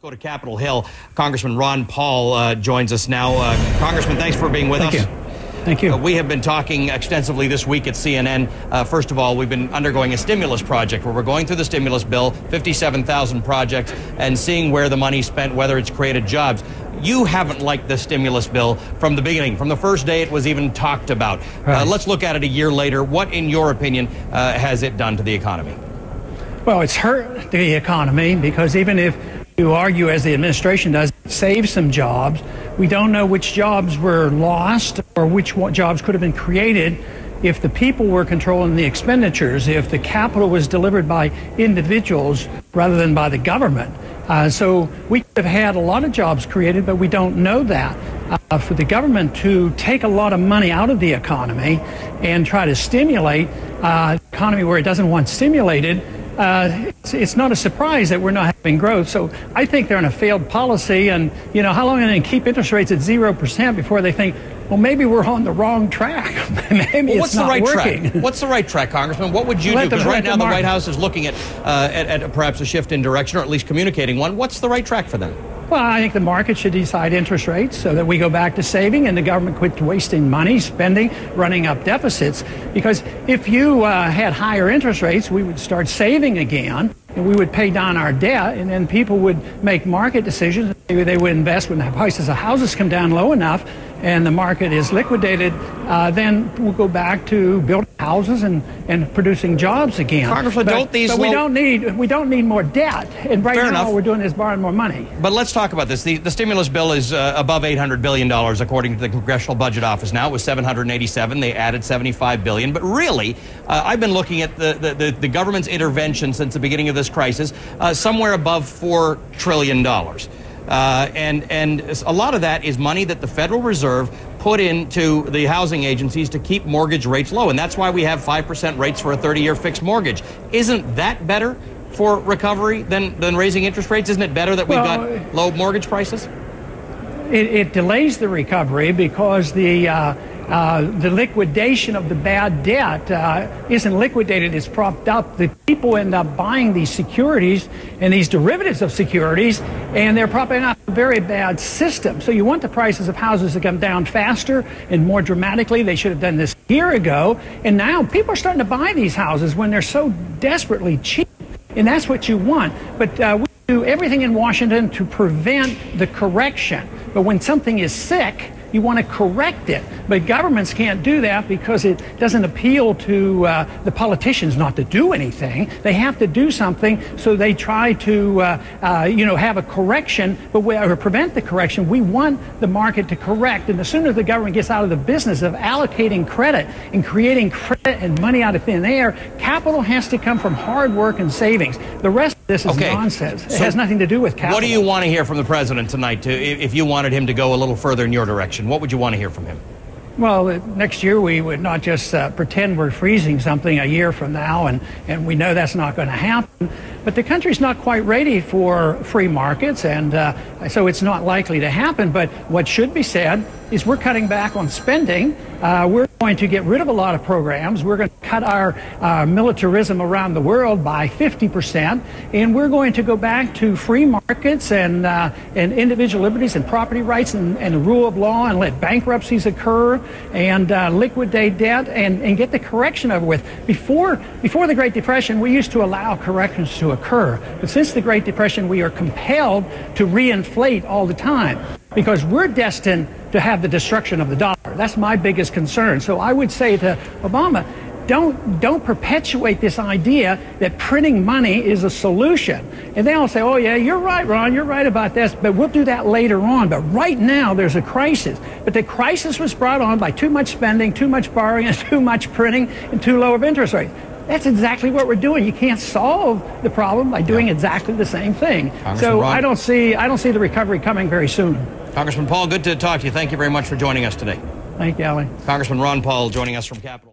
Go to Capitol Hill. Congressman Ron Paul joins us now. Congressman, thanks for being with us. Thank you. We have been talking extensively this week at CNN. First of all, we've been undergoing a stimulus project where we're going through the stimulus bill, 57,000 projects, and seeing where the money's spent, whether it's created jobs. You haven't liked the stimulus bill from the beginning, from the first day it was even talked about. Right. Let's look at it a year later. What, in your opinion, has it done to the economy? Well, it's hurt the economy because even if you argue, as the administration does, save some jobs, we don't know which jobs were lost or which jobs could have been created if the people were controlling the expenditures, if the capital was delivered by individuals rather than by the government. So we could have had a lot of jobs created, but we don't know that. For the government to take a lot of money out of the economy and try to stimulate the economy where it doesn't want stimulated, it's not a surprise that we're not having growth. So I think they're on a failed policy. And, you know, how long are they going to keep interest rates at 0% before they think, well, maybe we're on the wrong track? Maybe it's not working. What's the right track, Congressman? What would you do? Because right now the White House is looking at perhaps a shift in direction, or at least communicating one. What's the right track for them? Well, I think the market should decide interest rates so that we go back to saving and the government quit wasting money, spending, running up deficits. Because if you had higher interest rates, we would start saving again and we would pay down our debt, and then people would make market decisions. Maybe they would invest when the prices of houses come down low enough and the market is liquidated, then we'll go back to building houses and producing jobs again. Congressman, we don't need more debt. And right now all we're doing is borrowing more money. But let's talk about this. The stimulus bill is above $800 billion, according to the Congressional Budget Office. Now it was $787. They added $75 billion. But really, I've been looking at the government's intervention since the beginning of this crisis, somewhere above $4 trillion. And a lot of that is money that the Federal Reserve put into the housing agencies to keep mortgage rates low. And that's why we have 5% rates for a 30-year fixed mortgage. Isn't that better for recovery than raising interest rates? Isn't it better that we've got low mortgage prices? It delays the recovery because the liquidation of the bad debt isn't liquidated, it's propped up. The people end up buying these securities and these derivatives of securities, and they're propping up a very bad system. So you want the prices of houses to come down faster and more dramatically. They should have done this a year ago, and now people are starting to buy these houses when they're so desperately cheap, and that's what you want. But we do everything in Washington to prevent the correction. But when something is sick, you want to correct it. But governments can't do that because it doesn't appeal to the politicians not to do anything. They have to do something, so they try to, have a correction, or prevent the correction. We want the market to correct. And the sooner the government gets out of the business of allocating credit and creating credit and money out of thin air, capital has to come from hard work and savings. The rest of this is nonsense. It has nothing to do with capital. What do you want to hear from the president tonight, if you wanted him to go a little further in your direction? What would you want to hear from him? Well, next year we would not just pretend we're freezing something a year from now, and we know that's not going to happen. But the country's not quite ready for free markets, and so it's not likely to happen. But what should be said is we're cutting back on spending. We're going to get rid of a lot of programs. We're going to cut our militarism around the world by 50%, and we're going to go back to free markets and individual liberties and property rights and the rule of law, and let bankruptcies occur and liquidate debt and get the correction over with. Before the Great Depression, we used to allow corrections to occur. But since the Great Depression, we are compelled to reinflate all the time because we're destined to have the destruction of the dollar. That's my biggest concern. So I would say to Obama, don't perpetuate this idea that printing money is a solution. And they all say, oh yeah, you're right, Ron, you're right about this, but we'll do that later on. But right now there's a crisis. But the crisis was brought on by too much spending, too much borrowing, and too much printing, and too low of interest rates. That's exactly what we're doing. You can't solve the problem by doing exactly the same thing. So I don't see the recovery coming very soon. Congressman Paul, good to talk to you. Thank you very much for joining us today. Thank you, Allie. Congressman Ron Paul joining us from Capitol.